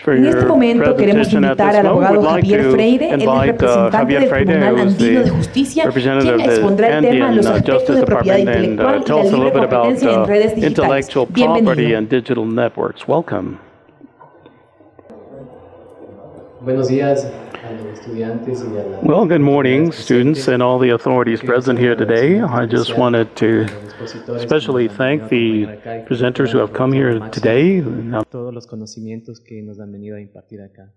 for En este your momento queremos presentation at invitar this al moment. abogado We'd like Javier to Freire, él es invite representante Javier del Freire, Tribunal who is Andino de the Justicia, representative quien of the expondrá el tema Andean los aspectos Justice de propiedad Department, and intelectual y tell la us a little libre bit about competencia en redes digitales. intellectual property Bienvenido. and digital networks. Welcome. Buenos días a los estudiantes y a la Well, good morning, autoridad students presente. and all the authorities present here today. I just wanted to especially thank the presenters who have come here today. Todos los conocimientos que nos han venido a impartir acá.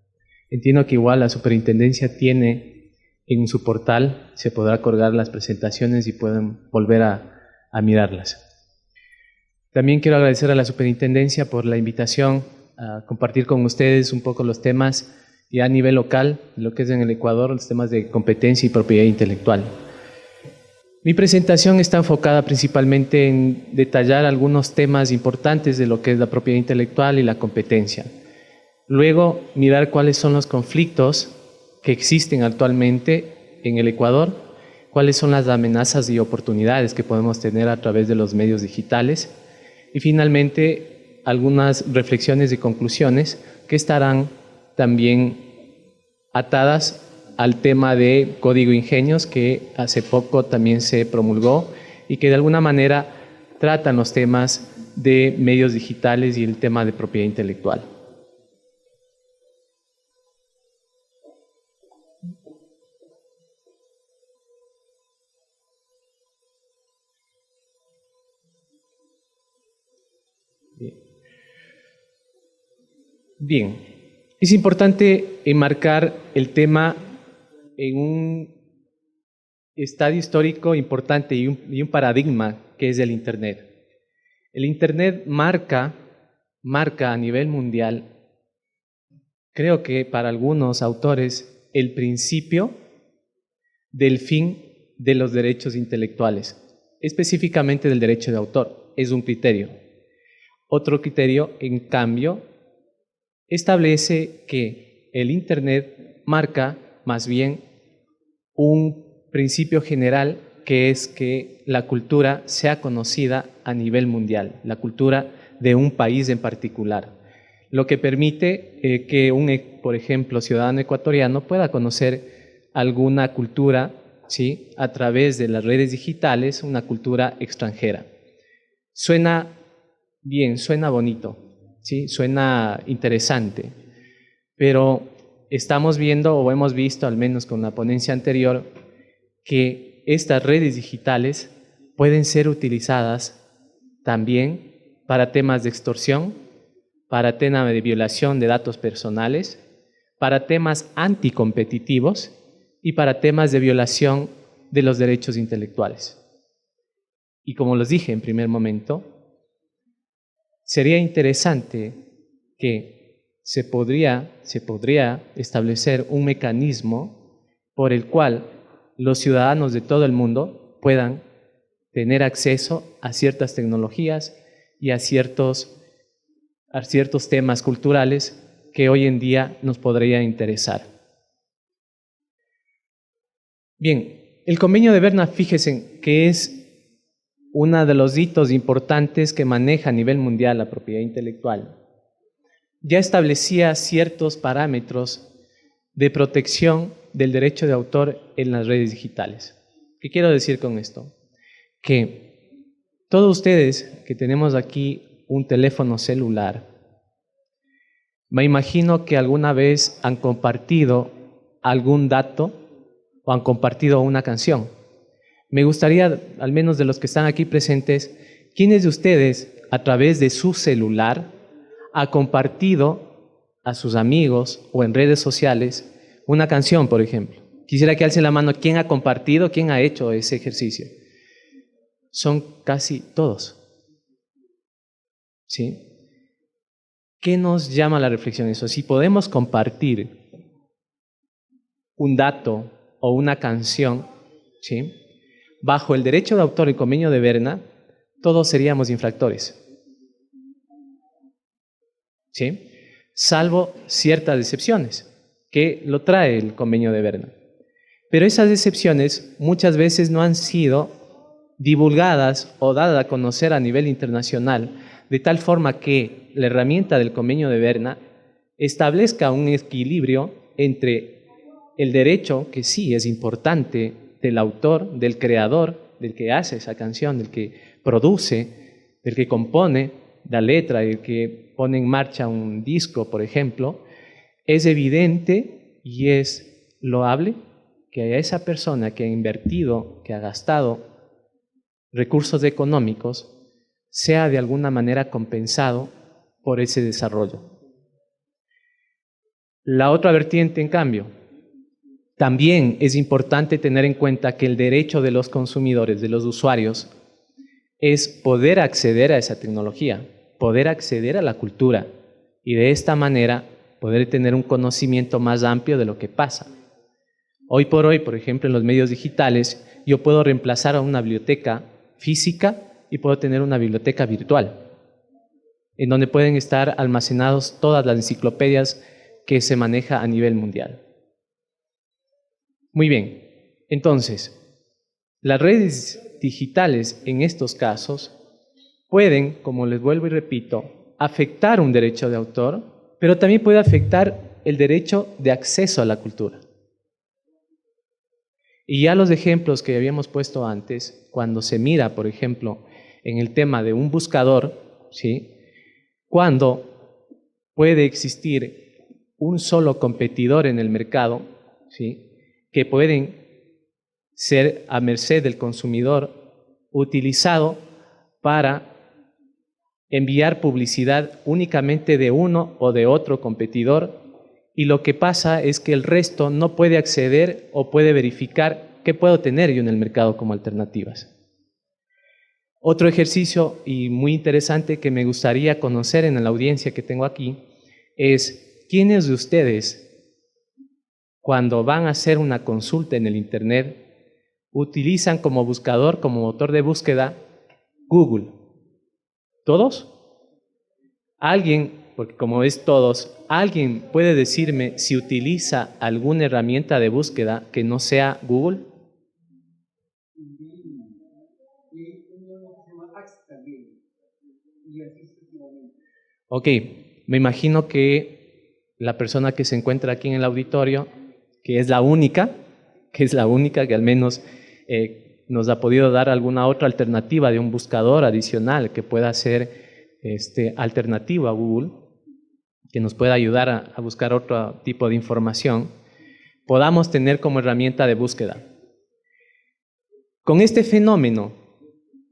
Entiendo que igual la superintendencia tiene en su portal, se podrá colgar las presentaciones y pueden volver a mirarlas. También quiero agradecer a la superintendencia por la invitación a compartir con ustedes un poco los temas ya a nivel local, lo que es en el Ecuador, los temas de competencia y propiedad intelectual. Mi presentación está enfocada principalmente en detallar algunos temas importantes de lo que es la propiedad intelectual y la competencia. Luego, mirar cuáles son los conflictos que existen actualmente en el Ecuador, cuáles son las amenazas y oportunidades que podemos tener a través de los medios digitales y finalmente algunas reflexiones y conclusiones que estarán también atadas al tema de Código Ingenios que hace poco también se promulgó y que de alguna manera tratan los temas de medios digitales y el tema de propiedad intelectual. Bien, es importante enmarcar el tema en un estadio histórico importante y un paradigma que es el Internet. El Internet marca a nivel mundial, creo que para algunos autores, el principio del fin de los derechos intelectuales, específicamente del derecho de autor. Es un criterio. Otro criterio, en cambio, establece que el Internet marca más bien un principio general que es que la cultura sea conocida a nivel mundial, la cultura de un país en particular, lo que permite que por ejemplo, ciudadano ecuatoriano pueda conocer alguna cultura, ¿sí?, a través de las redes digitales, una cultura extranjera. Suena bien, suena bonito, ¿sí?, suena interesante, pero estamos viendo o hemos visto, al menos con la ponencia anterior, que estas redes digitales pueden ser utilizadas también para temas de extorsión, para temas de violación de datos personales, para temas anticompetitivos y para temas de violación de los derechos intelectuales. Y como les dije en primer momento, sería interesante que se podría establecer un mecanismo por el cual los ciudadanos de todo el mundo puedan tener acceso a ciertas tecnologías y a ciertos temas culturales que hoy en día nos podría interesar. Bien, el convenio de Berna, fíjense que es uno de los hitos importantes que maneja a nivel mundial la propiedad intelectual. Ya establecía ciertos parámetros de protección del derecho de autor en las redes digitales. ¿Qué quiero decir con esto? Que todos ustedes que tenemos aquí un teléfono celular, me imagino que alguna vez han compartido algún dato o han compartido una canción. Me gustaría, al menos de los que están aquí presentes, ¿quiénes de ustedes a través de su celular ha compartido a sus amigos o en redes sociales una canción, por ejemplo? Quisiera que alce la mano quién ha compartido, quién ha hecho ese ejercicio. Son casi todos. ¿Sí? ¿Qué nos llama a la reflexión eso? Si podemos compartir un dato o una canción, ¿sí?, bajo el derecho de autor y convenio de Berna, todos seríamos infractores, ¿sí?, salvo ciertas excepciones que lo trae el convenio de Berna. Pero esas excepciones muchas veces no han sido divulgadas o dadas a conocer a nivel internacional, de tal forma que la herramienta del convenio de Berna establezca un equilibrio entre el derecho, que sí es importante, del autor, del creador, del que hace esa canción, del que produce, del que compone la letra, del que pone en marcha un disco, por ejemplo. Es evidente y es loable que a esa persona que ha invertido, que ha gastado recursos económicos, sea de alguna manera compensado por ese desarrollo. La otra vertiente, en cambio, también es importante tener en cuenta que el derecho de los consumidores, de los usuarios, es poder acceder a esa tecnología, poder acceder a la cultura y de esta manera poder tener un conocimiento más amplio de lo que pasa. Hoy por hoy, por ejemplo, en los medios digitales, yo puedo reemplazar a una biblioteca física y puedo tener una biblioteca virtual, en donde pueden estar almacenados todas las enciclopedias que se maneja a nivel mundial. Muy bien, entonces, las redes digitales en estos casos pueden, como les vuelvo y repito, afectar un derecho de autor, pero también puede afectar el derecho de acceso a la cultura. Y ya los ejemplos que habíamos puesto antes, cuando se mira, por ejemplo, en el tema de un buscador, ¿sí?, cuando puede existir un solo competidor en el mercado, ¿sí?, que pueden ser a merced del consumidor, utilizado para enviar publicidad únicamente de uno o de otro competidor, y lo que pasa es que el resto no puede acceder o puede verificar qué puedo tener yo en el mercado como alternativas. Otro ejercicio y muy interesante que me gustaría conocer en la audiencia que tengo aquí es ¿quiénes de ustedes, cuando van a hacer una consulta en el Internet, utilizan como buscador, como motor de búsqueda, Google? ¿Todos? ¿Alguien, porque como es todos, alguien puede decirme si utiliza alguna herramienta de búsqueda que no sea Google? Ok, me imagino que la persona que se encuentra aquí en el auditorio, que es la única que al menos nos ha podido dar alguna otra alternativa de un buscador adicional que pueda ser alternativo a Google, que nos pueda ayudar a buscar otro tipo de información, podamos tener como herramienta de búsqueda. Con este fenómeno,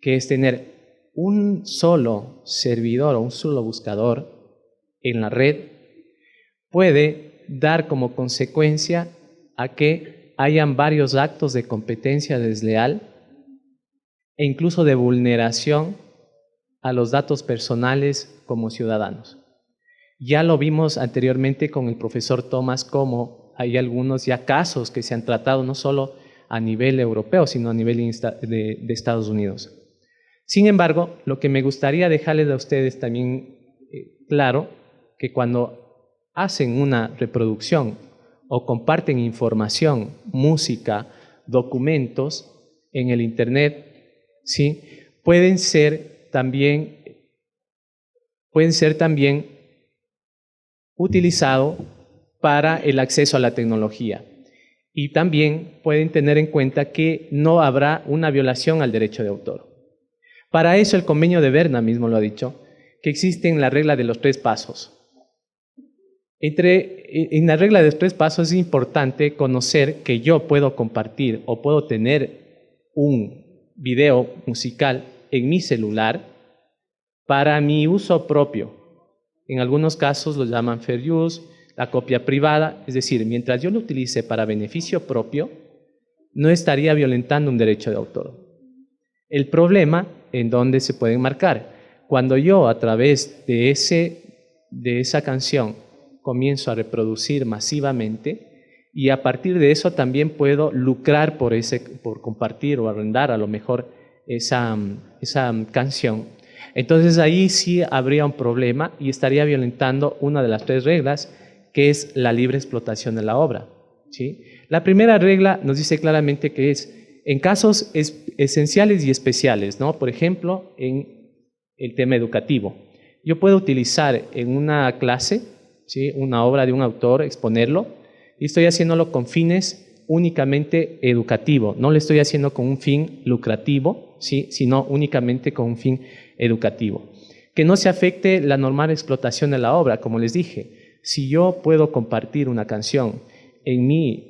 que es tener un solo servidor o un solo buscador en la red, puede dar como consecuencia a que hayan varios actos de competencia desleal e incluso de vulneración a los datos personales como ciudadanos. Ya lo vimos anteriormente con el profesor Thomas, como hay algunos ya casos que se han tratado no solo a nivel europeo, sino a nivel de Estados Unidos. Sin embargo, lo que me gustaría dejarles a ustedes también claro, que cuando hacen una reproducción o comparten información, música, documentos en el Internet, ¿sí?, pueden ser también utilizados para el acceso a la tecnología. Y también pueden tener en cuenta que no habrá una violación al derecho de autor. Para eso el convenio de Berna mismo lo ha dicho, que existe la regla de los 3 pasos. En la regla de los 3 pasos es importante conocer que yo puedo compartir o puedo tener un video musical en mi celular para mi uso propio. En algunos casos lo llaman fair use, la copia privada, es decir, mientras yo lo utilice para beneficio propio, no estaría violentando un derecho de autor. El problema en donde se pueden marcar, cuando yo a través de esa canción comienzo a reproducir masivamente y a partir de eso también puedo lucrar por compartir o arrendar a lo mejor esa canción. Entonces ahí sí habría un problema y estaría violentando una de las 3 reglas, que es la libre explotación de la obra, ¿sí? La primera regla nos dice claramente que es en casos esenciales y especiales, ¿no? Por ejemplo, en el tema educativo. Yo puedo utilizar en una clase, ¿sí? Una obra de un autor, exponerlo, y estoy haciéndolo con fines únicamente educativos. No lo estoy haciendo con un fin lucrativo, ¿sí? Sino únicamente con un fin educativo. Que no se afecte la normal explotación de la obra, como les dije. Si yo puedo compartir una canción en mi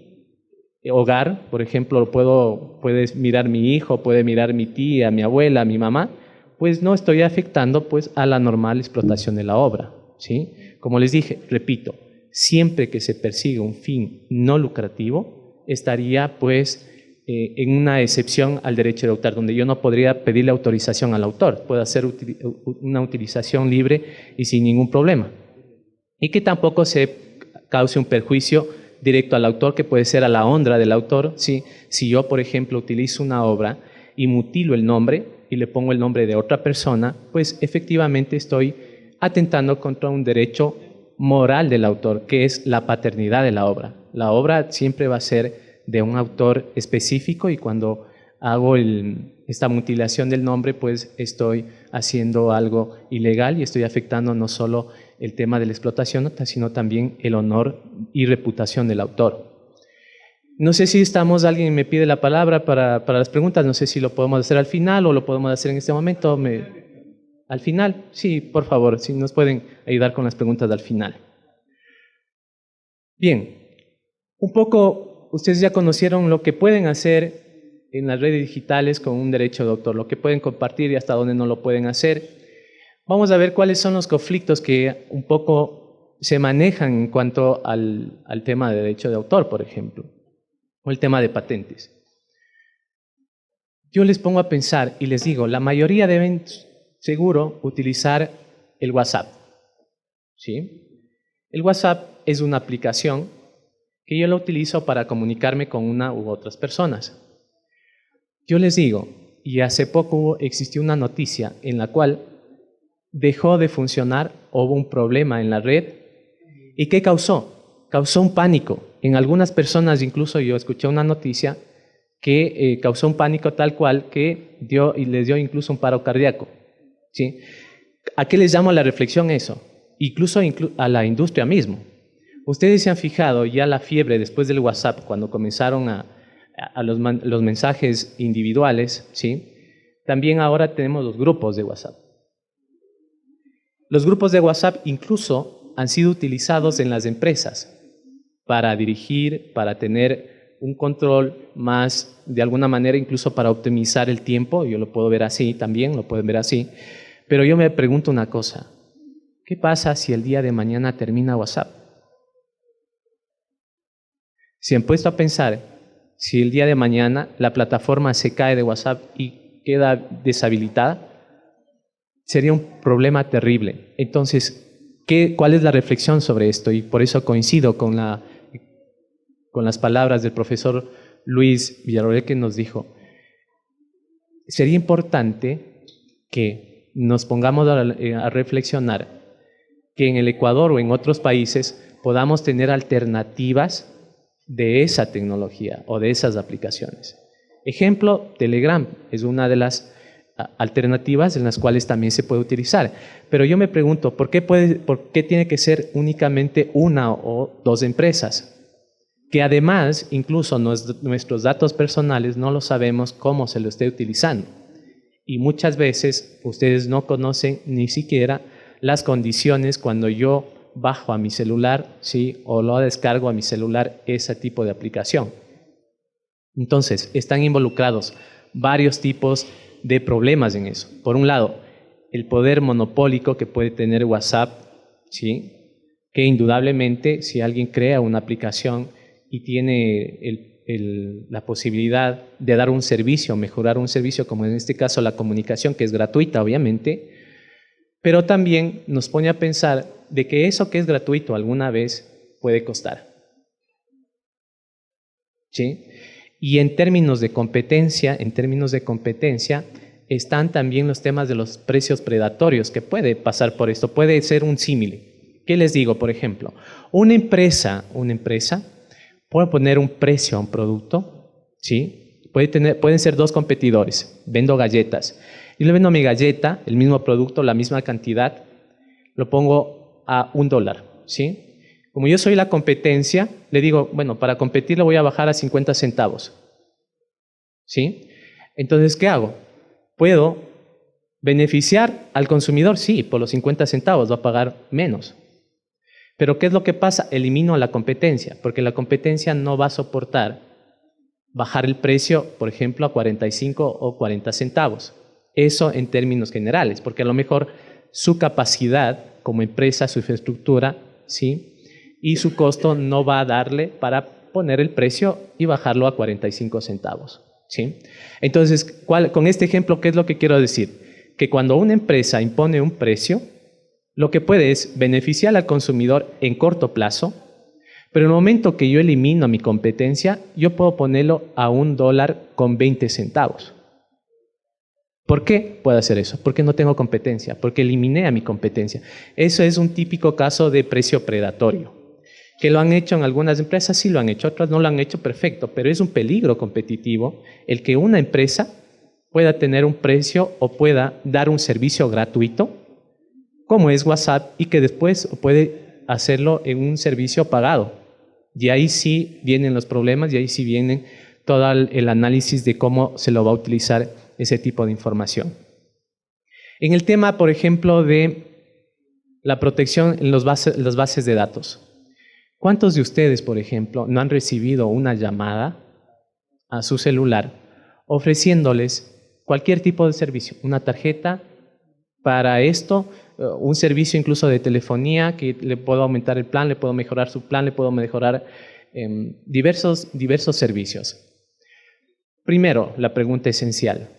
hogar, por ejemplo, puede mirar mi hijo, puede mirar mi tía, mi abuela, mi mamá, pues no estoy afectando pues, a la normal explotación de la obra, ¿sí? Como les dije, repito, siempre que se persiga un fin no lucrativo, estaría pues en una excepción al derecho de autor, donde yo no podría pedirle autorización al autor, puedo hacer una utilización libre y sin ningún problema. Y que tampoco se cause un perjuicio directo al autor, que puede ser a la honra del autor, ¿sí? Si yo, por ejemplo, utilizo una obra y mutilo el nombre y le pongo el nombre de otra persona, pues efectivamente estoy atentando contra un derecho moral del autor, que es la paternidad de la obra. La obra siempre va a ser de un autor específico y cuando hago esta mutilación del nombre, pues estoy haciendo algo ilegal y estoy afectando no solo el tema de la explotación, sino también el honor y reputación del autor. No sé si alguien me pide la palabra para las preguntas, no sé si lo podemos hacer al final o lo podemos hacer en este momento. ¿Al final? Sí, por favor, si nos pueden ayudar con las preguntas al final. Bien, un poco ustedes ya conocieron lo que pueden hacer en las redes digitales con un derecho de autor, lo que pueden compartir y hasta dónde no lo pueden hacer. Vamos a ver cuáles son los conflictos que un poco se manejan en cuanto al tema de derecho de autor, por ejemplo, o el tema de patentes. Yo les pongo a pensar y les digo, la mayoría deben seguro utilizar el WhatsApp, ¿sí? El WhatsApp es una aplicación que yo la utilizo para comunicarme con una u otras personas. Yo les digo, y hace poco existió una noticia en la cual dejó de funcionar, hubo un problema en la red. ¿Y qué causó? Causó un pánico. En algunas personas, incluso yo escuché una noticia que causó un pánico tal cual que les dio incluso un paro cardíaco, ¿sí? ¿A qué les llamo la reflexión eso? Incluso a la industria mismo. Ustedes se han fijado ya la fiebre después del WhatsApp, cuando comenzaron a los mensajes individuales, ¿sí? También ahora tenemos los grupos de WhatsApp. Los grupos de WhatsApp incluso han sido utilizados en las empresas para dirigir, para tener un control más, de alguna manera, incluso para optimizar el tiempo. Yo lo puedo ver así también, lo pueden ver así. Pero yo me pregunto una cosa, ¿qué pasa si el día de mañana termina WhatsApp? Si han puesto a pensar, si el día de mañana la plataforma se cae de WhatsApp y queda deshabilitada, sería un problema terrible. Entonces, ¿cuál es la reflexión sobre esto? Y por eso coincido con las palabras del profesor Luis Villarroel, que nos dijo, sería importante que nos pongamos a reflexionar que en el Ecuador o en otros países podamos tener alternativas de esa tecnología o de esas aplicaciones. Ejemplo, Telegram es una de las alternativas en las cuales también se puede utilizar. Pero yo me pregunto, ¿por qué tiene que ser únicamente una o dos empresas? Que además, incluso nuestros datos personales no lo sabemos cómo se lo esté utilizando. Y muchas veces ustedes no conocen ni siquiera las condiciones cuando yo bajo a mi celular, ¿sí? O lo descargo a mi celular ese tipo de aplicación. Entonces, están involucrados varios tipos de problemas en eso. Por un lado, el poder monopólico que puede tener WhatsApp, ¿sí? Que indudablemente si alguien crea una aplicación y tiene la posibilidad de dar un servicio, mejorar un servicio, como en este caso la comunicación, que es gratuita obviamente, pero también nos pone a pensar de que eso que es gratuito alguna vez puede costar, ¿sí? Y en términos de competencia, están también los temas de los precios predatorios, que puede pasar por esto, puede ser un símil. ¿Qué les digo? Por ejemplo, una empresa puede poner un precio a un producto, ¿sí? Pueden ser dos competidores. Vendo galletas. Yo le vendo mi galleta, el mismo producto, la misma cantidad, lo pongo a $1, ¿sí? Como yo soy la competencia, le digo, bueno, para competir lo voy a bajar a 50 centavos. ¿Sí? Entonces, ¿qué hago? ¿Puedo beneficiar al consumidor? Sí, por los 50 centavos va a pagar menos. Pero ¿qué es lo que pasa? Elimino a la competencia, porque la competencia no va a soportar bajar el precio, por ejemplo, a 45 o 40 centavos. Eso en términos generales, porque a lo mejor su capacidad como empresa, su infraestructura, ¿sí? Y su costo no va a darle para poner el precio y bajarlo a 45 centavos. ¿Sí? Entonces, con este ejemplo, ¿qué es lo que quiero decir? Que cuando una empresa impone un precio, lo que puede es beneficiar al consumidor en corto plazo, pero en el momento que yo elimino a mi competencia, yo puedo ponerlo a $1.20. ¿Por qué puedo hacer eso? Porque no tengo competencia, porque eliminé a mi competencia. Eso es un típico caso de precio predatorio. ¿Que lo han hecho en algunas empresas? Sí lo han hecho, otras no lo han hecho, perfecto, pero es un peligro competitivo el que una empresa pueda tener un precio o pueda dar un servicio gratuito, como es WhatsApp, y que después puede hacerlo en un servicio pagado. Y ahí sí vienen los problemas y ahí sí vienen todo el análisis de cómo se lo va a utilizar ese tipo de información. En el tema, por ejemplo, de la protección en las bases de datos. ¿Cuántos de ustedes, por ejemplo, no han recibido una llamada a su celular ofreciéndoles cualquier tipo de servicio? Una tarjeta para esto, un servicio incluso de telefonía que le puedo aumentar el plan, le puedo mejorar su plan, le puedo mejorar diversos servicios. Primero, la pregunta esencial.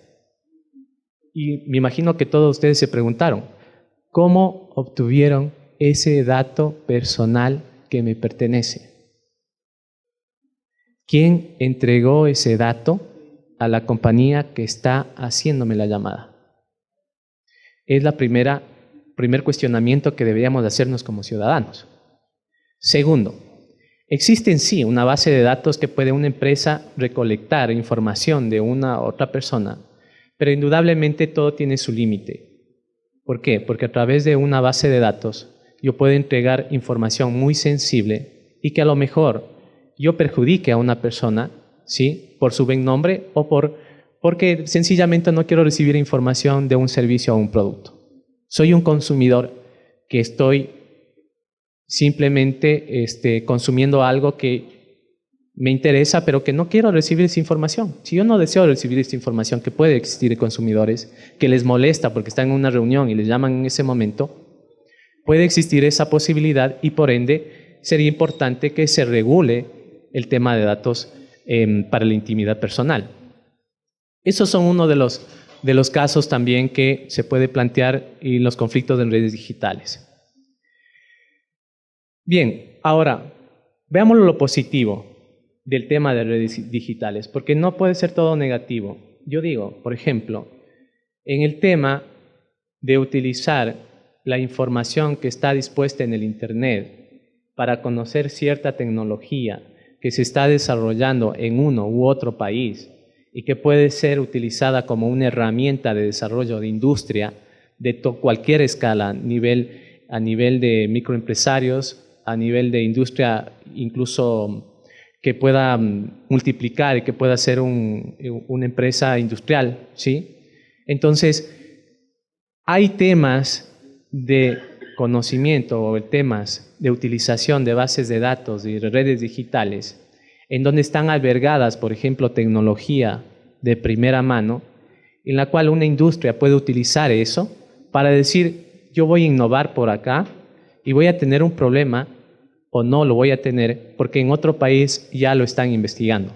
Y me imagino que todos ustedes se preguntaron, ¿cómo obtuvieron ese dato personal que me pertenece? ¿Quién entregó ese dato a la compañía que está haciéndome la llamada? Es el primer cuestionamiento que deberíamos hacernos como ciudadanos. Segundo, existe en sí una base de datos que puede una empresa recolectar información de una u otra persona, pero indudablemente todo tiene su límite. ¿Por qué? Porque a través de una base de datos yo puedo entregar información muy sensible y que a lo mejor yo perjudique a una persona, ¿sí? Por su buen nombre o porque sencillamente no quiero recibir información de un servicio o un producto. Soy un consumidor que estoy simplemente consumiendo algo que me interesa, pero que no quiero recibir esa información. Si yo no deseo recibir esta información, que puede existir en consumidores, que les molesta porque están en una reunión y les llaman en ese momento, puede existir esa posibilidad y por ende sería importante que se regule el tema de datos para la intimidad personal. Esos son uno de los casos también que se puede plantear en los conflictos en redes digitales. Bien, ahora veamos lo positivo del tema de redes digitales, porque no puede ser todo negativo. Yo digo, por ejemplo, en el tema de utilizar la información que está dispuesta en el Internet para conocer cierta tecnología que se está desarrollando en uno u otro país y que puede ser utilizada como una herramienta de desarrollo de industria de cualquier escala, a nivel de microempresarios, a nivel de industria incluso que pueda multiplicar y que pueda ser una empresa industrial, ¿sí? Entonces, hay temas de conocimiento o temas de utilización de bases de datos y redes digitales en donde están albergadas, por ejemplo, tecnología de primera mano, en la cual una industria puede utilizar eso para decir, yo voy a innovar por acá y voy a tener un problema o no lo voy a tener porque en otro país ya lo están investigando.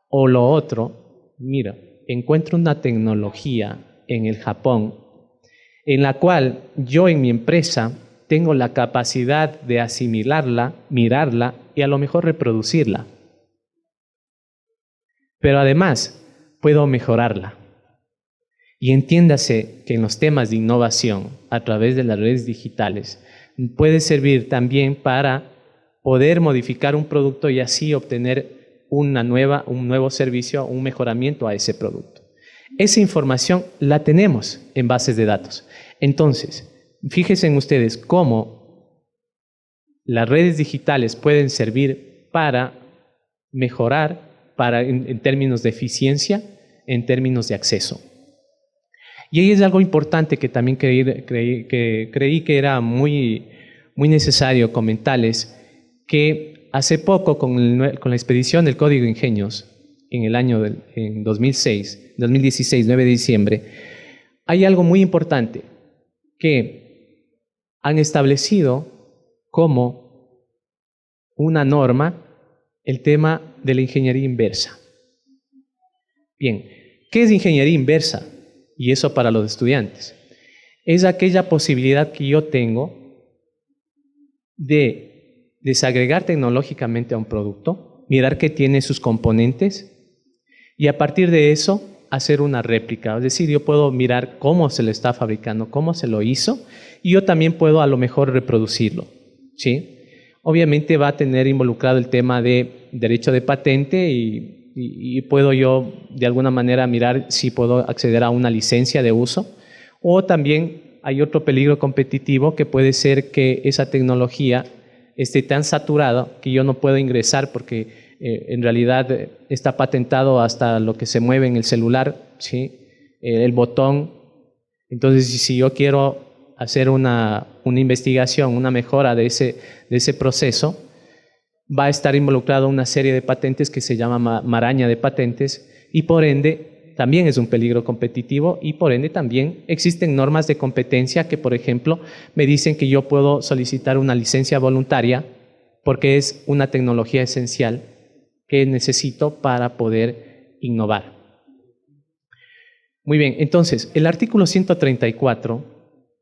O lo otro, mira, encuentro una tecnología en el Japón en la cual yo en mi empresa tengo la capacidad de asimilarla, mirarla y a lo mejor reproducirla. Pero además puedo mejorarla. Y entiéndase que en los temas de innovación a través de las redes digitales puede servir también para poder modificar un producto y así obtener un nuevo servicio, un mejoramiento a ese producto. Esa información la tenemos en bases de datos. Entonces, fíjense en ustedes cómo las redes digitales pueden servir para mejorar en términos de eficiencia, en términos de acceso. Y ahí es algo importante que también creí que era muy necesario comentarles, que hace poco con la expedición del Código de Ingenios, en el año en 2016, 9 de diciembre, hay algo muy importante que han establecido como una norma el tema de la ingeniería inversa. Bien, ¿qué es ingeniería inversa? Y eso para los estudiantes. Es aquella posibilidad que yo tengo de desagregar tecnológicamente a un producto, mirar qué tiene sus componentes y a partir de eso hacer una réplica. Es decir, yo puedo mirar cómo se lo está fabricando, cómo se lo hizo y yo también puedo a lo mejor reproducirlo, ¿sí? Obviamente va a tener involucrado el tema de derecho de patente y puedo yo de alguna manera mirar si puedo acceder a una licencia de uso, o también hay otro peligro competitivo que puede ser que esa tecnología esté tan saturada que yo no puedo ingresar porque en realidad está patentado hasta lo que se mueve en el celular, ¿sí? El botón. Entonces, si yo quiero hacer una investigación, una mejora de ese proceso, va a estar involucrado una serie de patentes que se llama maraña de patentes y por ende también es un peligro competitivo y por ende también existen normas de competencia que, por ejemplo, me dicen que yo puedo solicitar una licencia voluntaria porque es una tecnología esencial que necesito para poder innovar. Muy bien, entonces, el artículo 134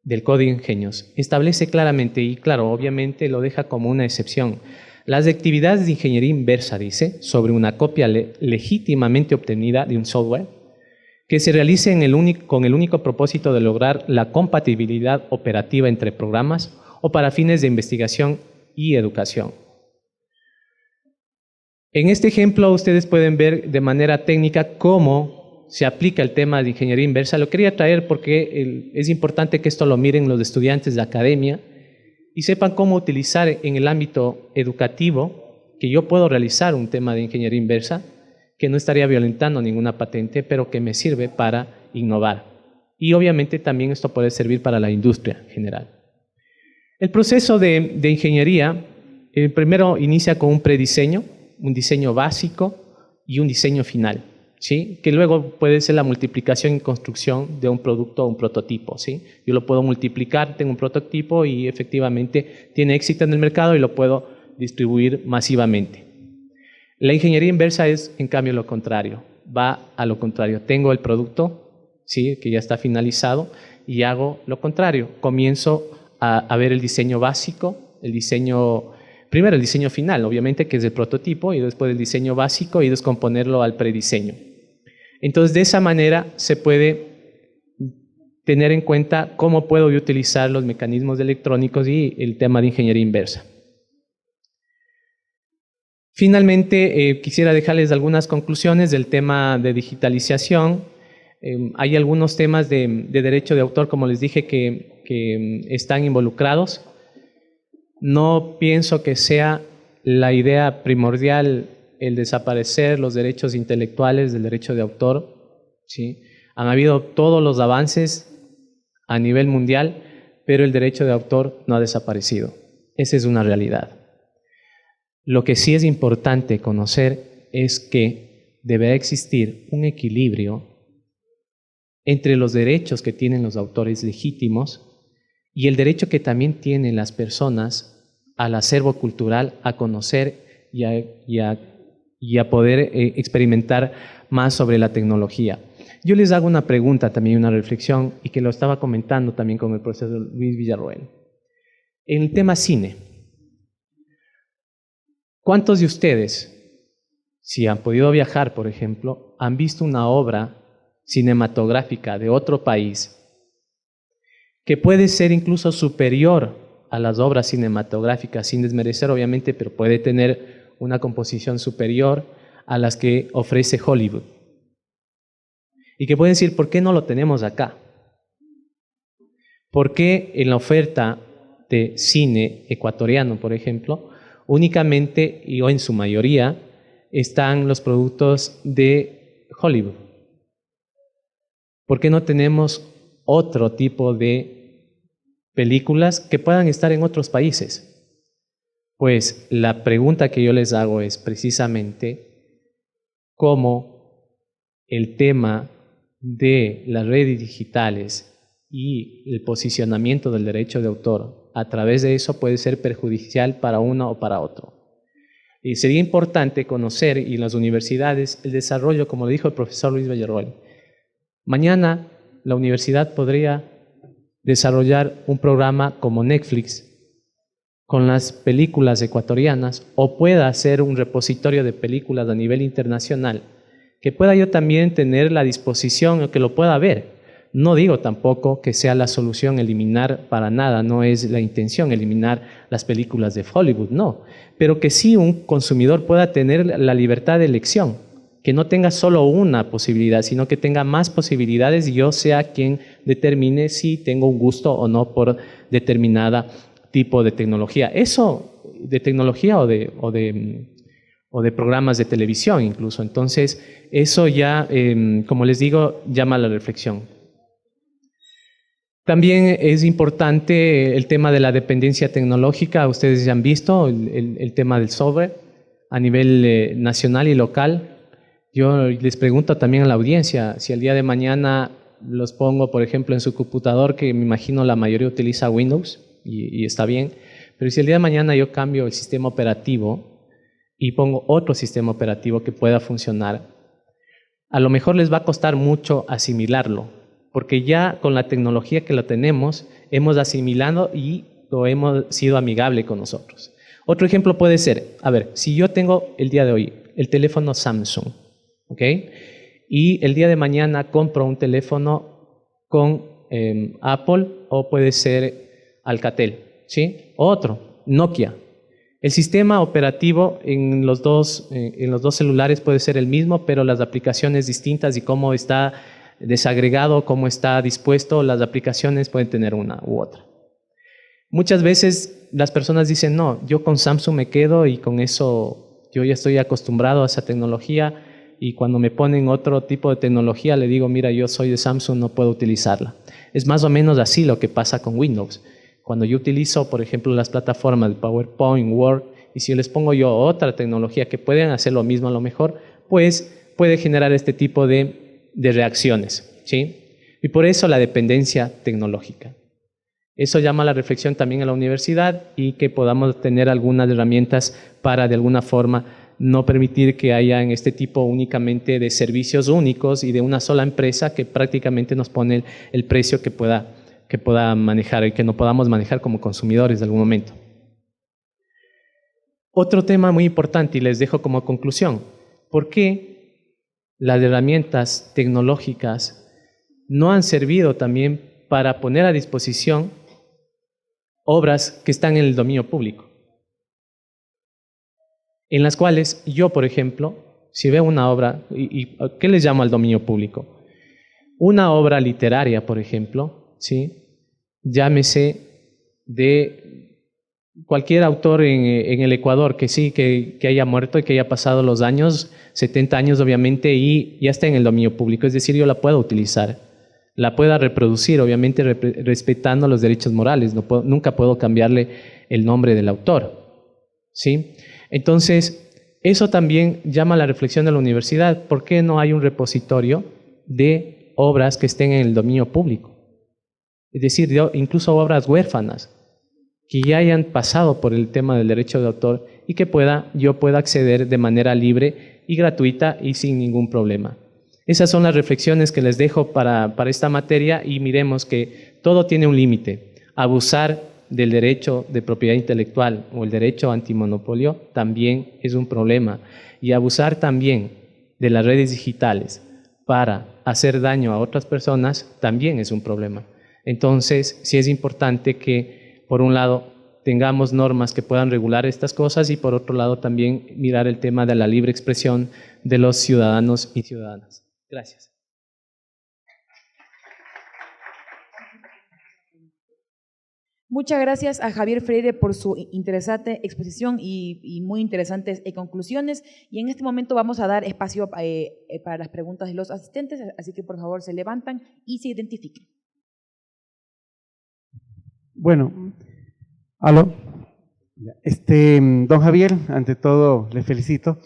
del Código de Ingenios establece claramente, y claro, obviamente lo deja como una excepción, las actividades de ingeniería inversa, dice, sobre una copia legítimamente obtenida de un software que se realice con el único propósito de lograr la compatibilidad operativa entre programas o para fines de investigación y educación. En este ejemplo ustedes pueden ver de manera técnica cómo se aplica el tema de ingeniería inversa. Lo quería traer porque es importante que esto lo miren los estudiantes de academia y sepan cómo utilizar en el ámbito educativo que yo puedo realizar un tema de ingeniería inversa que no estaría violentando ninguna patente, pero que me sirve para innovar. Y obviamente también esto puede servir para la industria en general. El proceso de ingeniería primero inicia con un prediseño, un diseño básico y un diseño final, ¿sí? Que luego puede ser la multiplicación y construcción de un producto o un prototipo, ¿sí? Yo lo puedo multiplicar, tengo un prototipo y efectivamente tiene éxito en el mercado y lo puedo distribuir masivamente. La ingeniería inversa es, en cambio, lo contrario. Va a lo contrario. Tengo el producto, ¿sí? Que ya está finalizado y hago lo contrario. Comienzo a ver el diseño básico, primero el diseño final, obviamente, que es el prototipo, y después el diseño básico y descomponerlo al prediseño. Entonces, de esa manera se puede tener en cuenta cómo puedo yo utilizar los mecanismos electrónicos y el tema de ingeniería inversa. Finalmente, quisiera dejarles algunas conclusiones del tema de digitalización. Hay algunos temas de derecho de autor, como les dije, que están involucrados. No pienso que sea la idea primordial el desaparecer los derechos intelectuales del derecho de autor, ¿sí? Han habido todos los avances a nivel mundial, pero el derecho de autor no ha desaparecido. Esa es una realidad. Lo que sí es importante conocer es que deberá existir un equilibrio entre los derechos que tienen los autores legítimos y el derecho que también tienen las personas al acervo cultural, a conocer y a poder experimentar más sobre la tecnología. Yo les hago una pregunta, también una reflexión, y que lo estaba comentando también con el profesor Luis Villarroel. En el tema cine, ¿cuántos de ustedes, si han podido viajar, por ejemplo, han visto una obra cinematográfica de otro país que puede ser incluso superior a las obras cinematográficas, sin desmerecer obviamente, pero puede tener una composición superior a las que ofrece Hollywood? Y que pueden decir, ¿por qué no lo tenemos acá? ¿Por qué en la oferta de cine ecuatoriano, por ejemplo, únicamente o en su mayoría están los productos de Hollywood. ¿Por qué no tenemos otro tipo de películas que puedan estar en otros países? Pues la pregunta que yo les hago es precisamente cómo el tema de las redes digitales y el posicionamiento del derecho de autor a través de eso puede ser perjudicial para uno o para otro. Y sería importante conocer, y en las universidades, el desarrollo, como le dijo el profesor Luis Villarroel. Mañana la universidad podría desarrollar un programa como Netflix con las películas ecuatorianas, o pueda hacer un repositorio de películas a nivel internacional, que pueda yo también tener la disposición o que lo pueda ver. No digo tampoco que sea la solución eliminar para nada, no es la intención eliminar las películas de Hollywood, no, pero que sí un consumidor pueda tener la libertad de elección, que no tenga solo una posibilidad, sino que tenga más posibilidades y yo sea quien determine si tengo un gusto o no por determinada tipo de tecnología. Eso, de tecnología o de programas de televisión incluso. Entonces, eso ya, como les digo, llama a la reflexión. También es importante el tema de la dependencia tecnológica. Ustedes ya han visto el tema del software a nivel nacional y local. Yo les pregunto también a la audiencia, si el día de mañana los pongo, por ejemplo, en su computador, que me imagino la mayoría utiliza Windows, y está bien, pero si el día de mañana yo cambio el sistema operativo y pongo otro sistema operativo que pueda funcionar, a lo mejor les va a costar mucho asimilarlo, porque ya con la tecnología que lo tenemos, hemos asimilado y lo hemos sido amigable con nosotros. Otro ejemplo puede ser, a ver, si yo tengo el día de hoy el teléfono Samsung, ¿ok? Y el día de mañana compro un teléfono con Apple o puede ser Alcatel, ¿sí? Otro, Nokia. El sistema operativo en los dos celulares puede ser el mismo, pero las aplicaciones distintas y cómo está desagregado, cómo está dispuesto, las aplicaciones pueden tener una u otra. Muchas veces las personas dicen, no, yo con Samsung me quedo y con eso yo ya estoy acostumbrado a esa tecnología, y cuando me ponen otro tipo de tecnología le digo, mira, yo soy de Samsung, no puedo utilizarla. Es más o menos así lo que pasa con Windows. Cuando yo utilizo, por ejemplo, las plataformas de PowerPoint, Word, y si les pongo yo otra tecnología que pueden hacer lo mismo a lo mejor, pues puede generar este tipo de reacciones, ¿sí? Y por eso la dependencia tecnológica. Eso llama a la reflexión también a la universidad, y que podamos tener algunas herramientas para de alguna forma no permitir que haya en este tipo únicamente de servicios únicos y de una sola empresa que prácticamente nos pone el precio que pueda manejar y que no podamos manejar como consumidores de algún momento. Otro tema muy importante, y les dejo como conclusión, ¿por qué las herramientas tecnológicas no han servido también para poner a disposición obras que están en el dominio público? En las cuales yo, por ejemplo, si veo una obra, ¿qué les llamo al dominio público? Una obra literaria, por ejemplo, ¿sí? Llámese de cualquier autor en el Ecuador que sí, que haya muerto y que haya pasado los años, 70 años obviamente, y ya está en el dominio público, es decir, yo la puedo utilizar, la pueda reproducir, obviamente respetando los derechos morales, nunca puedo cambiarle el nombre del autor, ¿sí? Entonces, eso también llama a la reflexión de la universidad. ¿Por qué no hay un repositorio de obras que estén en el dominio público? Es decir, incluso obras huérfanas que ya hayan pasado por el tema del derecho de autor y que yo pueda acceder de manera libre y gratuita y sin ningún problema. Esas son las reflexiones que les dejo para esta materia, y miremos que todo tiene un límite. Abusar del derecho de propiedad intelectual o el derecho antimonopolio también es un problema, y abusar también de las redes digitales para hacer daño a otras personas también es un problema. Entonces, sí es importante que, por un lado, tengamos normas que puedan regular estas cosas, y por otro lado también mirar el tema de la libre expresión de los ciudadanos y ciudadanas. Gracias. Muchas gracias a Javier Freire por su interesante exposición y muy interesantes conclusiones. Y en este momento vamos a dar espacio para las preguntas de los asistentes, así que por favor se levantan y se identifiquen. Bueno, aló. Don Javier, ante todo le felicito.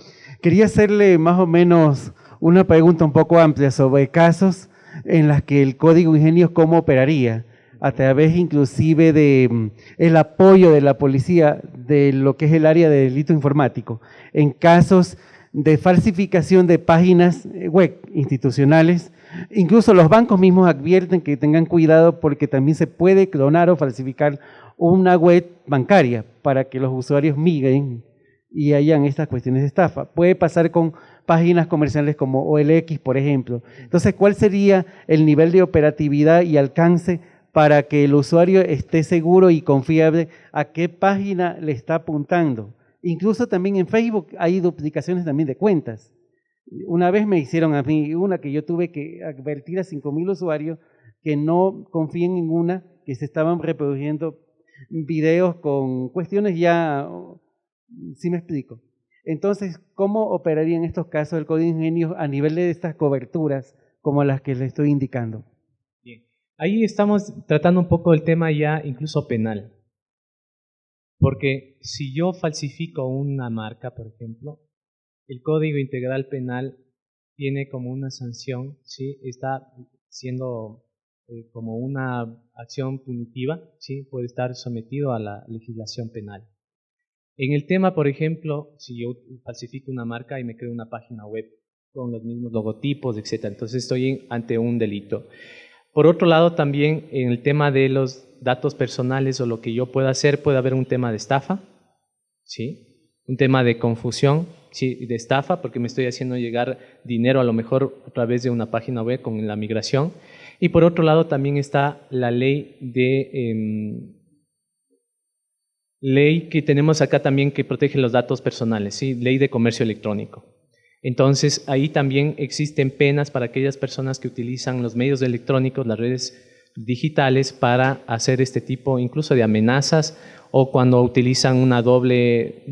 Quería hacerle más o menos una pregunta un poco amplia sobre casos en las que el código ingenio cómo operaría, a través inclusive de el apoyo de la policía de lo que es el área de delito informático, en casos de falsificación de páginas web institucionales. Incluso los bancos mismos advierten que tengan cuidado porque también se puede clonar o falsificar una web bancaria para que los usuarios migren y hayan estas cuestiones de estafa. Puede pasar con páginas comerciales como OLX, por ejemplo. Entonces, ¿cuál sería el nivel de operatividad y alcance para que el usuario esté seguro y confiable a qué página le está apuntando? Incluso también en Facebook hay duplicaciones también de cuentas. Una vez me hicieron a mí una que yo tuve que advertir a 5.000 usuarios que no confíen en una, que se estaban reproduciendo videos con cuestiones ya, ¿sí me explico? Entonces, ¿cómo operaría en estos casos el código ingenio a nivel de estas coberturas como las que le estoy indicando? Bien. Ahí estamos tratando un poco el tema ya incluso penal. Porque si yo falsifico una marca, por ejemplo, el Código Integral Penal tiene como una sanción, ¿sí? Está siendo como una acción punitiva, ¿sí? Puede estar sometido a la legislación penal. En el tema, por ejemplo, si yo falsifico una marca y me creo una página web con los mismos logotipos, etc., entonces estoy ante un delito. Por otro lado, también en el tema de los datos personales o lo que yo pueda hacer, puede haber un tema de estafa, ¿sí? Un tema de confusión, ¿sí? De estafa, porque me estoy haciendo llegar dinero a lo mejor a través de una página web con la migración. Y por otro lado también está la ley que tenemos acá también que protege los datos personales, ¿sí? Ley de comercio electrónico. Entonces, ahí también existen penas para aquellas personas que utilizan los medios electrónicos, las redes digitales, para hacer este tipo incluso de amenazas o cuando utilizan una doble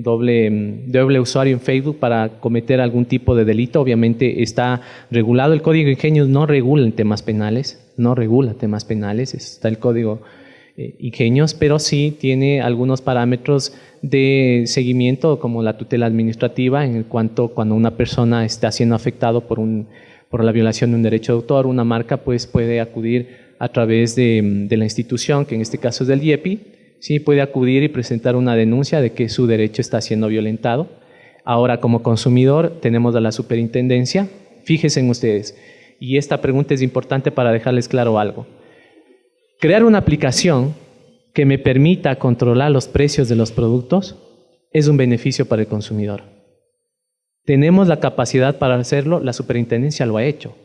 usuario en Facebook para cometer algún tipo de delito. Obviamente está regulado. El Código Ingenio no regula temas penales, no regula temas penales, está el Código Ingenios, pero sí tiene algunos parámetros de seguimiento como la tutela administrativa en cuanto cuando una persona está siendo afectado por la violación de un derecho de autor, una marca pues puede acudir a través de la institución, que en este caso es del IEPI, sí puede acudir y presentar una denuncia de que su derecho está siendo violentado. Ahora, como consumidor, tenemos a la superintendencia. Fíjense en ustedes, y esta pregunta es importante para dejarles claro algo. Crear una aplicación que me permita controlar los precios de los productos es un beneficio para el consumidor. Tenemos la capacidad para hacerlo, la superintendencia lo ha hecho.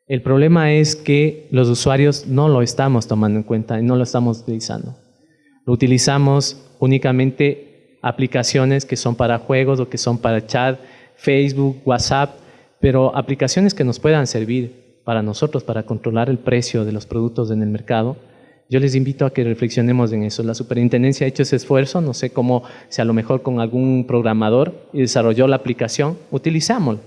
El problema es que los usuarios no lo estamos tomando en cuenta y no lo estamos utilizando. Lo utilizamos únicamente aplicaciones que son para juegos o que son para chat, Facebook, WhatsApp, pero aplicaciones que nos puedan servir para nosotros, para controlar el precio de los productos en el mercado. Yo les invito a que reflexionemos en eso. La superintendencia ha hecho ese esfuerzo, no sé cómo, si a lo mejor con algún programador y desarrolló la aplicación, utilicemos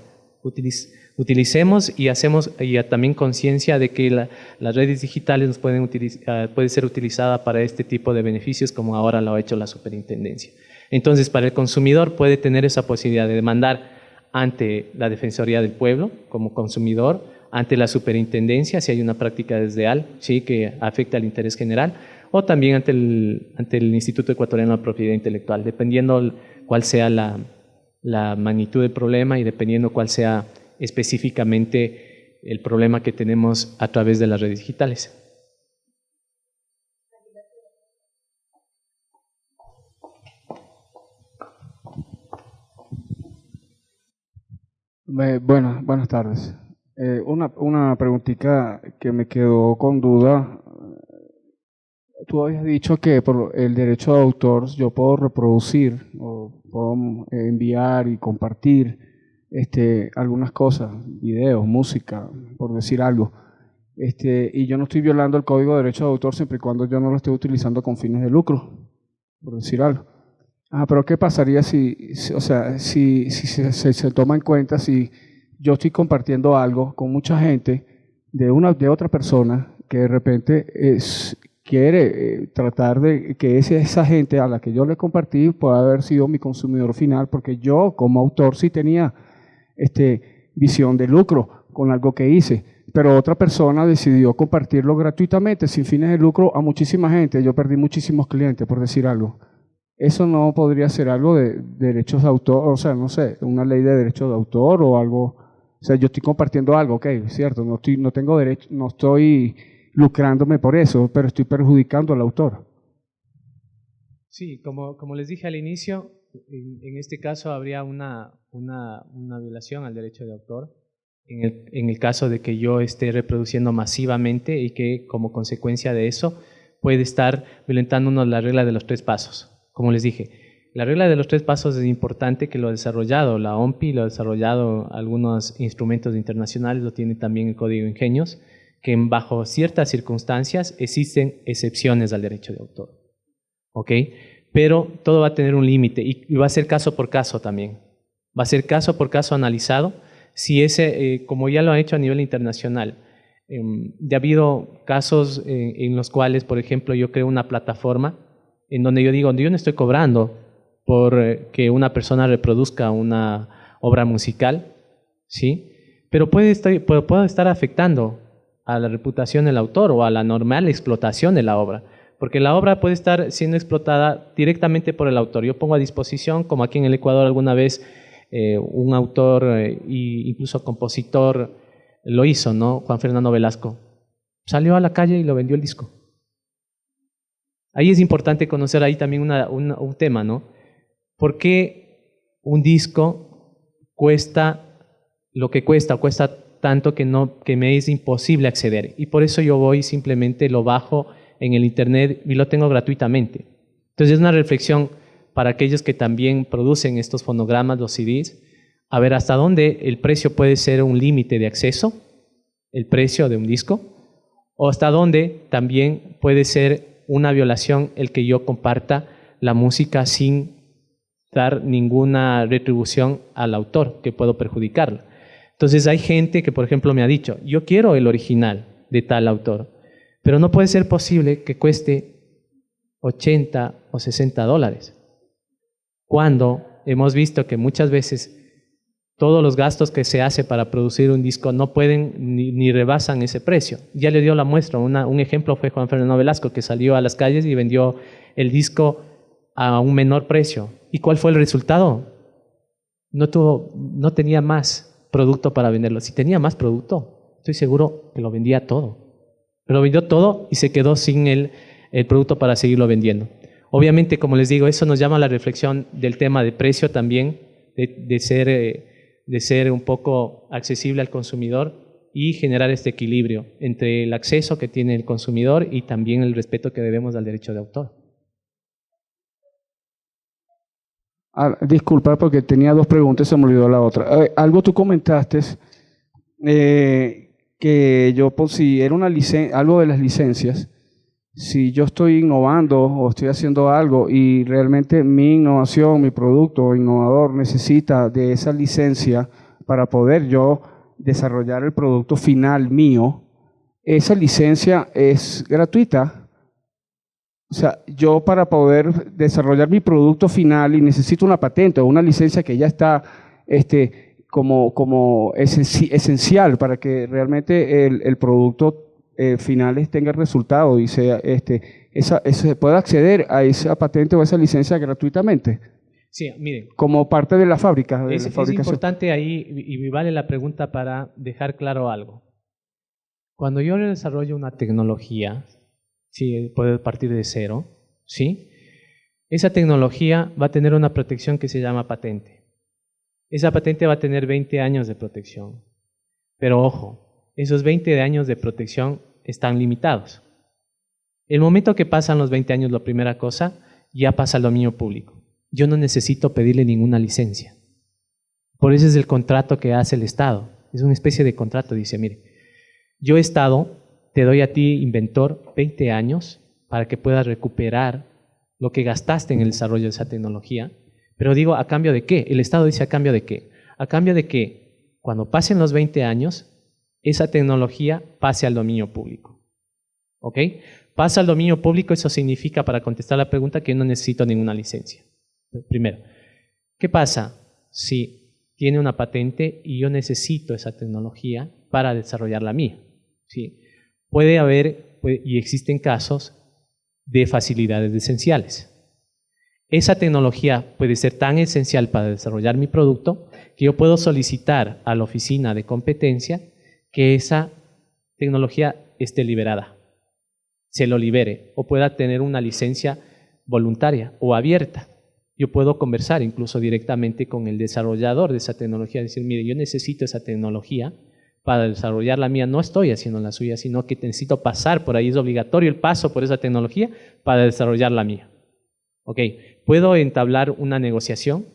y hacemos y también conciencia de que las redes digitales nos puede ser utilizada para este tipo de beneficios como ahora lo ha hecho la superintendencia. Entonces, para el consumidor puede tener esa posibilidad de demandar ante la Defensoría del Pueblo como consumidor, ante la superintendencia si hay una práctica desleal, ¿sí? Que afecta al interés general, o también ante el Instituto Ecuatoriano de la Propiedad Intelectual, dependiendo cuál sea la magnitud del problema y dependiendo cuál sea específicamente el problema que tenemos a través de las redes digitales. Buenas tardes. Una preguntita que me quedó con duda. Tú habías dicho que por el derecho de autor yo puedo reproducir o puedo enviar y compartir algunas cosas, videos, música, por decir algo. y yo no estoy violando el Código de Derechos de Autor siempre y cuando yo no lo esté utilizando con fines de lucro, por decir algo. Pero ¿qué pasaría si se toma en cuenta si yo estoy compartiendo algo con mucha gente de otra persona que de repente quiere tratar de que esa gente a la que yo le compartí pueda haber sido mi consumidor final, porque yo como autor sí tenía visión de lucro con algo que hice, pero otra persona decidió compartirlo gratuitamente sin fines de lucro a muchísima gente. Yo perdí muchísimos clientes, por decir algo. Eso no podría ser algo de derechos de autor, o sea, no sé, una ley de derechos de autor o algo. O sea, yo estoy compartiendo algo, ok, es cierto, no tengo derecho, no estoy lucrándome por eso, pero estoy perjudicando al autor. Sí, como les dije al inicio, en este caso habría una violación al derecho de autor en el caso de que yo esté reproduciendo masivamente y que como consecuencia de eso puede estar violentándonos la regla de los 3 pasos. Como les dije, la regla de los 3 pasos es importante, que lo ha desarrollado la OMPI, lo ha desarrollado algunos instrumentos internacionales, lo tiene también el Código de Ingenios, que bajo ciertas circunstancias existen excepciones al derecho de autor. ¿Ok? Pero todo va a tener un límite y va a ser caso por caso también. Va a ser caso por caso analizado. Si como ya lo han hecho a nivel internacional, ya ha habido casos en los cuales, por ejemplo, yo creo una plataforma en donde yo digo, yo no estoy cobrando por que una persona reproduzca una obra musical, ¿sí? Pero puede estar afectando a la reputación del autor o a la normal explotación de la obra, porque la obra puede estar siendo explotada directamente por el autor. Yo pongo a disposición, como aquí en el Ecuador alguna vez, un autor e incluso compositor lo hizo, ¿no? Juan Fernando Velasco. Salió a la calle y lo vendió el disco. Ahí es importante conocer ahí también un tema, ¿no? ¿Por qué un disco cuesta lo que cuesta, o cuesta tanto que me es imposible acceder? Y por eso yo voy, simplemente lo bajo en el internet y lo tengo gratuitamente. Entonces es una reflexión para aquellos que también producen estos fonogramas, los CDs, a ver hasta dónde el precio puede ser un límite de acceso, el precio de un disco, o hasta dónde también puede ser una violación el que yo comparta la música sin dar ninguna retribución al autor, que puedo perjudicarlo. Entonces hay gente que, por ejemplo, me ha dicho, yo quiero el original de tal autor, pero no puede ser posible que cueste 80 o 60 dólares. Cuando hemos visto que muchas veces todos los gastos que se hace para producir un disco no pueden ni rebasan ese precio. Ya le dio la muestra, un ejemplo fue Juan Fernando Velasco, que salió a las calles y vendió el disco a un menor precio. ¿Y cuál fue el resultado? No tenía más producto para venderlo. Si tenía más producto, estoy seguro que lo vendía todo. Pero lo vendió todo y se quedó sin el producto para seguirlo vendiendo. Obviamente, como les digo, eso nos llama a la reflexión del tema de precio también, de ser un poco accesible al consumidor y generar este equilibrio entre el acceso que tiene el consumidor y también el respeto que debemos al derecho de autor. Disculpa, porque tenía 2 preguntas y se me olvidó la otra. Algo tú comentaste que yo, si era algo de las licencias, si yo estoy innovando o estoy haciendo algo y realmente mi innovación, mi producto innovador necesita de esa licencia para poder yo desarrollar el producto final mío, esa licencia es gratuita. O sea, yo para poder desarrollar mi producto final y necesito una patente o una licencia que ya está como esencial para que realmente el producto final tenga resultado y sea se pueda acceder a esa patente o a esa licencia gratuitamente. Sí, miren. Como parte de la fábrica. Es importante ahí, y me vale la pregunta para dejar claro algo. Cuando yo desarrollo una tecnología, sí, puede partir de cero, ¿sí? Esa tecnología va a tener una protección que se llama patente. Esa patente va a tener 20 años de protección. Pero ojo, esos 20 años de protección están limitados. El momento que pasan los 20 años, la primera cosa, ya pasa al dominio público. Yo no necesito pedirle ninguna licencia. Por eso es el contrato que hace el Estado. Es una especie de contrato. Dice, mire, yo Estado te doy a ti, inventor, 20 años para que puedas recuperar lo que gastaste en el desarrollo de esa tecnología. Pero digo, ¿a cambio de qué? El Estado dice, ¿a cambio de qué? A cambio de que cuando pasen los 20 años, esa tecnología pase al dominio público. ¿Ok? Pasa al dominio público, eso significa, para contestar la pregunta, que yo no necesito ninguna licencia. Primero, ¿qué pasa si tiene una patente y yo necesito esa tecnología para desarrollar la mía? ¿Sí? Puede haber, y existen casos de facilidades esenciales. Esa tecnología puede ser tan esencial para desarrollar mi producto que yo puedo solicitar a la oficina de competencia que esa tecnología esté liberada, se lo libere o pueda tener una licencia voluntaria o abierta. Yo puedo conversar incluso directamente con el desarrollador de esa tecnología, decir, mire, yo necesito esa tecnología para desarrollar la mía, no estoy haciendo la suya, sino que necesito pasar por ahí, es obligatorio el paso por esa tecnología para desarrollar la mía. Ok, ¿puedo entablar una negociación?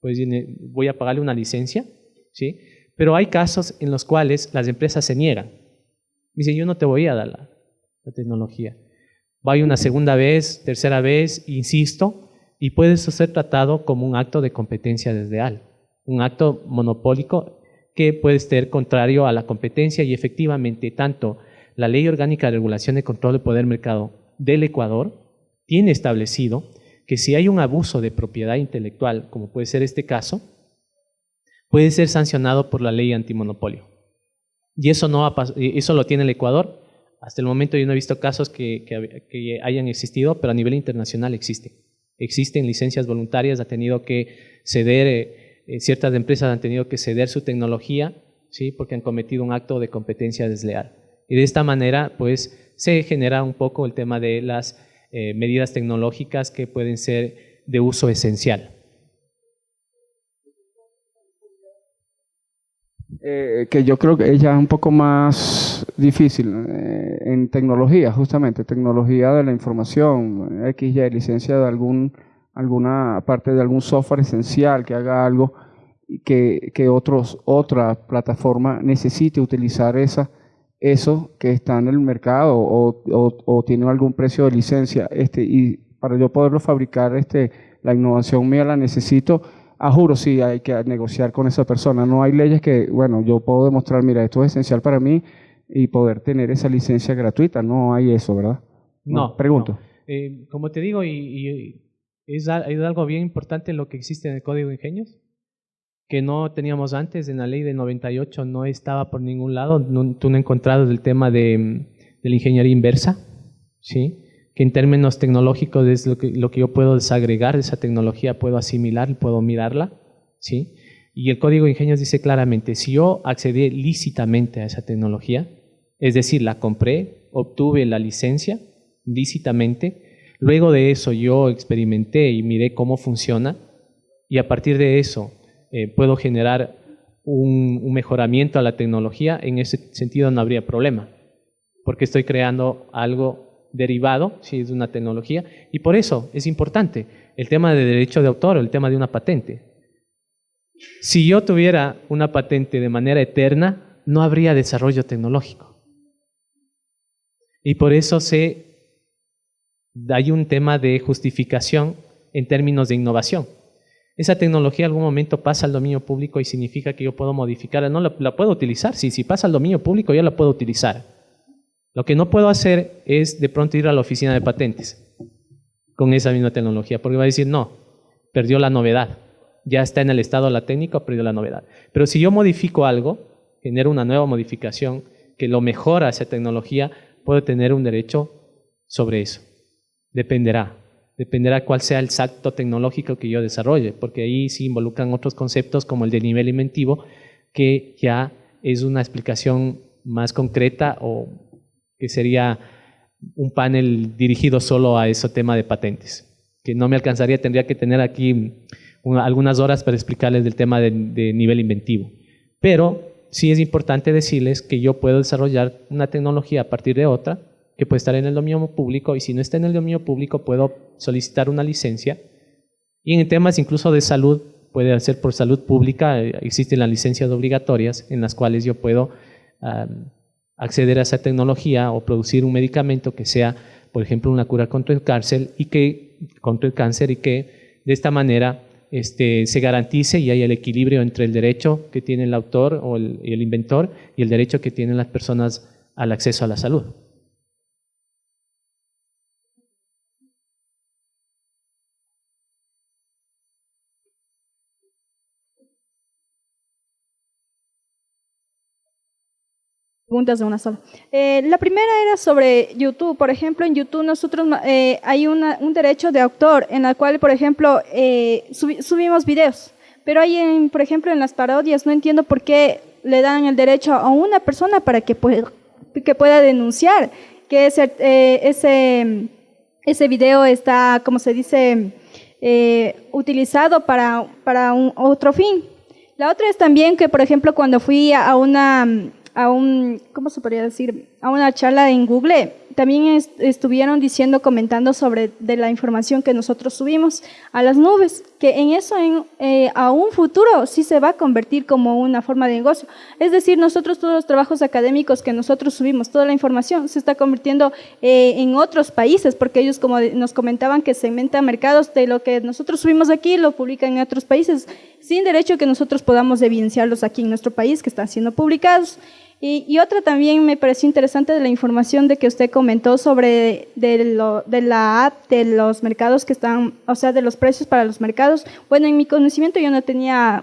Pues voy a pagarle una licencia, ¿sí? Pero hay casos en los cuales las empresas se niegan. Dicen, yo no te voy a dar la tecnología. Voy una segunda vez, tercera vez, insisto, y puede eso ser tratado como un acto de competencia desleal, un acto monopólico que puede ser contrario a la competencia y efectivamente tanto la Ley Orgánica de Regulación y Control del Poder Mercado del Ecuador tiene establecido que si hay un abuso de propiedad intelectual, como puede ser este caso, puede ser sancionado por la ley antimonopolio. Y eso, eso lo tiene el Ecuador. Hasta el momento yo no he visto casos que hayan existido, pero a nivel internacional existen. Existen licencias voluntarias, ha tenido que ceder, ciertas empresas han tenido que ceder su tecnología, ¿sí? Porque han cometido un acto de competencia desleal. Y de esta manera, pues, se genera un poco el tema de las medidas tecnológicas que pueden ser de uso esencial. Que yo creo que ella es un poco más difícil en tecnología, justamente, tecnología de la información, XY, licencia de alguna parte de algún software esencial que haga algo que otra plataforma necesite utilizar eso que está en el mercado o tiene algún precio de licencia, y para yo poderlo fabricar, la innovación mía la necesito. Juro, sí, hay que negociar con esa persona. No hay leyes que, bueno, yo puedo demostrar, mira, esto es esencial para mí y poder tener esa licencia gratuita. No hay eso, ¿verdad? No. Pregunto. No. Como te digo, es algo bien importante lo que existe en el Código de Ingenios, que no teníamos antes. En la ley del 98 no estaba por ningún lado. Tú no encontrado el tema de la ingeniería inversa, ¿sí? Que en términos tecnológicos es lo que yo puedo desagregar de esa tecnología, puedo asimilar, puedo mirarla, ¿sí? Y el Código de Ingenios dice claramente, si yo accedí lícitamente a esa tecnología, es decir, la compré, obtuve la licencia lícitamente, luego de eso yo experimenté y miré cómo funciona, y a partir de eso puedo generar un mejoramiento a la tecnología, en ese sentido no habría problema, porque estoy creando algo derivado, si es una tecnología, y por eso es importante el tema de derecho de autor o el tema de una patente. Si yo tuviera una patente de manera eterna, no habría desarrollo tecnológico. Y por eso hay un tema de justificación en términos de innovación. Esa tecnología en algún momento pasa al dominio público y significa que yo puedo modificarla, no la puedo utilizar. Si pasa al dominio público, ya la puedo utilizar. Lo que no puedo hacer es de pronto ir a la oficina de patentes con esa misma tecnología, porque va a decir, no, perdió la novedad, ya está en el estado la técnica, perdió la novedad. Pero si yo modifico algo, genero una nueva modificación que lo mejora esa tecnología, puedo tener un derecho sobre eso. Dependerá cuál sea el salto tecnológico que yo desarrolle, porque ahí sí involucran otros conceptos como el de nivel inventivo, que ya es una explicación más concreta o que sería un panel dirigido solo a ese tema de patentes, que no me alcanzaría, tendría que tener aquí algunas horas para explicarles del tema de nivel inventivo. Pero sí es importante decirles que yo puedo desarrollar una tecnología a partir de otra, que puede estar en el dominio público, y si no está en el dominio público puedo solicitar una licencia, y en temas incluso de salud, puede ser por salud pública, existen las licencias obligatorias en las cuales yo puedo acceder a esa tecnología o producir un medicamento que sea, por ejemplo, una cura contra el cáncer y que de esta manera se garantice y haya el equilibrio entre el derecho que tiene el autor o el inventor y el derecho que tienen las personas al acceso a la salud. Preguntas de una sola. La primera era sobre YouTube. Por ejemplo, en YouTube nosotros hay un derecho de autor en la cual, por ejemplo, subimos videos. Pero hay, por ejemplo, en las parodias, no entiendo por qué le dan el derecho a una persona para que pueda denunciar que ese video está, como se dice, utilizado para otro fin. La otra es también que, por ejemplo, cuando fui ¿cómo se podría decir? A una charla en Google, también estuvieron comentando sobre de la información que nosotros subimos a las nubes, que en eso a un futuro sí se va a convertir como una forma de negocio. Es decir, nosotros todos los trabajos académicos que nosotros subimos, toda la información se está convirtiendo en otros países, porque ellos como nos comentaban que segmentan mercados de lo que nosotros subimos aquí, lo publican en otros países, sin derecho que nosotros podamos evidenciarlos aquí en nuestro país, que están siendo publicados. Y otra también me pareció interesante de la información de que usted comentó sobre de la app de los mercados que están, o sea, de los precios para los mercados. Bueno, en mi conocimiento yo no tenía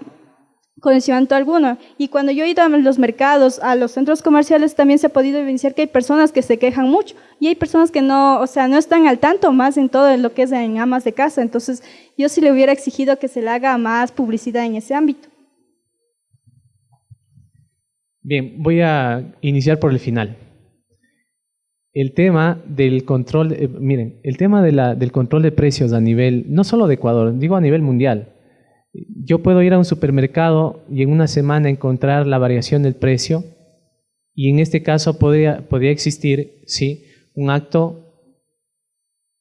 conocimiento alguno. Y cuando yo he ido a los mercados, a los centros comerciales, también se ha podido evidenciar que hay personas que se quejan mucho y hay personas que no, o sea, no están al tanto más en todo lo que es en amas de casa. Entonces, yo sí le hubiera exigido que se le haga más publicidad en ese ámbito. Bien, voy a iniciar por el final. El tema del control, miren, el tema del control de precios a nivel, no solo de Ecuador, digo a nivel mundial. Yo puedo ir a un supermercado y en una semana encontrar la variación del precio y en este caso podría existir, sí, un acto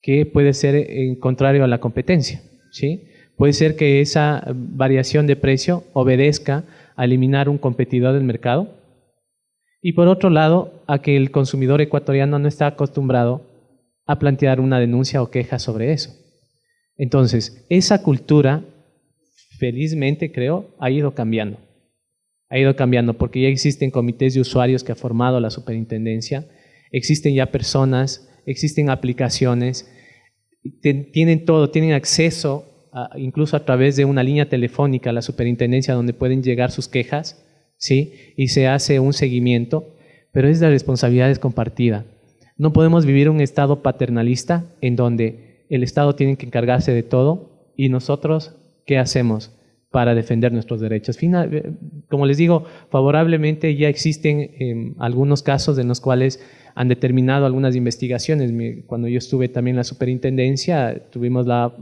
que puede ser contrario a la competencia, ¿sí? Puede ser que esa variación de precio obedezca a eliminar un competidor del mercado y por otro lado a que el consumidor ecuatoriano no está acostumbrado a plantear una denuncia o queja sobre eso. Entonces, esa cultura, felizmente creo, ha ido cambiando. Ha ido cambiando porque ya existen comités de usuarios que ha formado la superintendencia, existen ya personas, existen aplicaciones, tienen todo, tienen acceso incluso a través de una línea telefónica a la superintendencia donde pueden llegar sus quejas, ¿sí? Y se hace un seguimiento, pero la responsabilidad es compartida. No podemos vivir un estado paternalista en donde el Estado tiene que encargarse de todo y nosotros, ¿qué hacemos para defender nuestros derechos? Como les digo, favorablemente ya existen algunos casos en los cuales han determinado algunas investigaciones. Cuando yo estuve también en la superintendencia, tuvimos la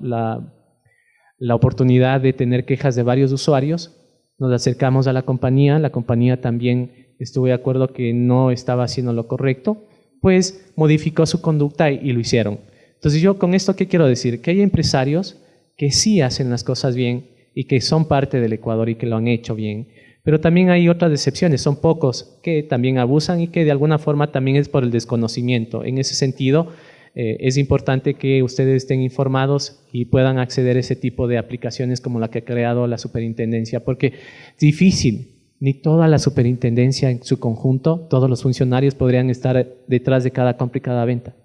oportunidad de tener quejas de varios usuarios, nos acercamos a la compañía también estuvo de acuerdo que no estaba haciendo lo correcto, pues modificó su conducta y lo hicieron. Entonces yo con esto, ¿qué quiero decir? Que hay empresarios que sí hacen las cosas bien y que son parte del Ecuador y que lo han hecho bien, pero también hay otras excepciones, son pocos que también abusan y que de alguna forma también es por el desconocimiento. En ese sentido, es importante que ustedes estén informados y puedan acceder a ese tipo de aplicaciones como la que ha creado la superintendencia, porque es difícil, ni toda la superintendencia en su conjunto, todos los funcionarios podrían estar detrás de cada compra y cada venta.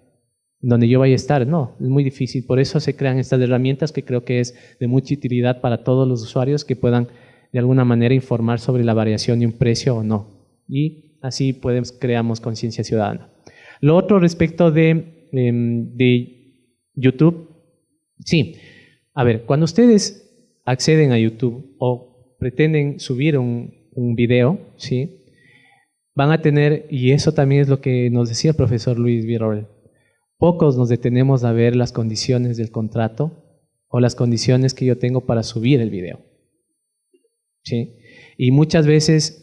Donde yo vaya a estar, no, es muy difícil. Por eso se crean estas herramientas que creo que es de mucha utilidad para todos los usuarios que puedan de alguna manera informar sobre la variación de un precio o no. Y así creamos conciencia ciudadana. Lo otro respecto de YouTube, sí, a ver, cuando ustedes acceden a YouTube o pretenden subir un video, ¿sí? Van a tener, y eso también es lo que nos decía el profesor Luis Virol, pocos nos detenemos a ver las condiciones del contrato o las condiciones que yo tengo para subir el video, ¿sí? Y muchas veces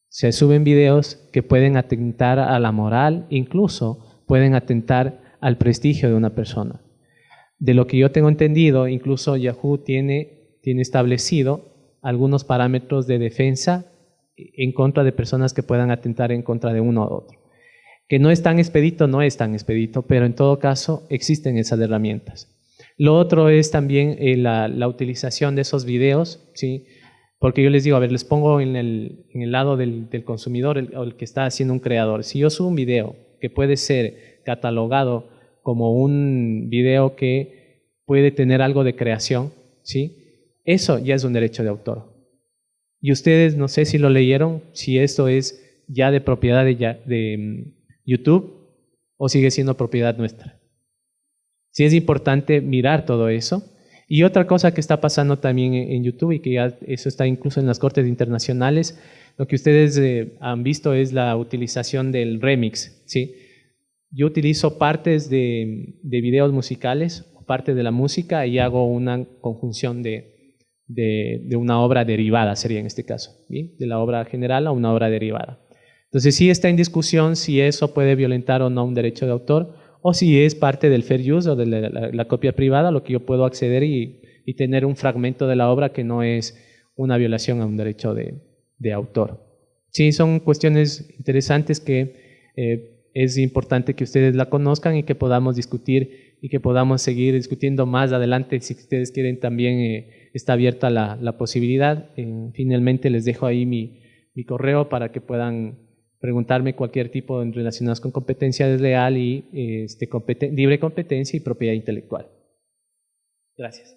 se suben videos que pueden atentar a la moral, incluso pueden atentar al prestigio de una persona. De lo que yo tengo entendido, incluso Yahoo tiene establecido algunos parámetros de defensa en contra de personas que puedan atentar en contra de uno u otro. Que no es tan expedito, no es tan expedito, pero en todo caso existen esas herramientas. Lo otro es también la utilización de esos videos, ¿sí? Porque yo les digo, a ver, les pongo en el lado del consumidor o el que está haciendo un creador. Si yo subo un video que puede ser catalogado como un video que puede tener algo de creación, ¿sí? Eso ya es un derecho de autor. Y ustedes, no sé si lo leyeron, si esto es ya de propiedad de YouTube o sigue siendo propiedad nuestra. Sí es importante mirar todo eso. Y otra cosa que está pasando también en YouTube y que ya eso está incluso en las cortes internacionales, lo que ustedes han visto es la utilización del remix, ¿sí? Yo utilizo partes de videos musicales, parte de la música y hago una conjunción de una obra derivada, sería en este caso, ¿sí? De la obra general a una obra derivada. Entonces sí está en discusión si eso puede violentar o no un derecho de autor, o si es parte del fair use o de la copia privada, lo que yo puedo acceder y tener un fragmento de la obra que no es una violación a un derecho de autor. Sí, son cuestiones interesantes que es importante que ustedes la conozcan y que podamos discutir y que podamos seguir discutiendo más adelante. Si ustedes quieren también está abierta la posibilidad. Finalmente les dejo ahí mi correo para que puedan preguntarme cualquier tipo relacionados con competencia desleal y libre competencia y propiedad intelectual. Gracias.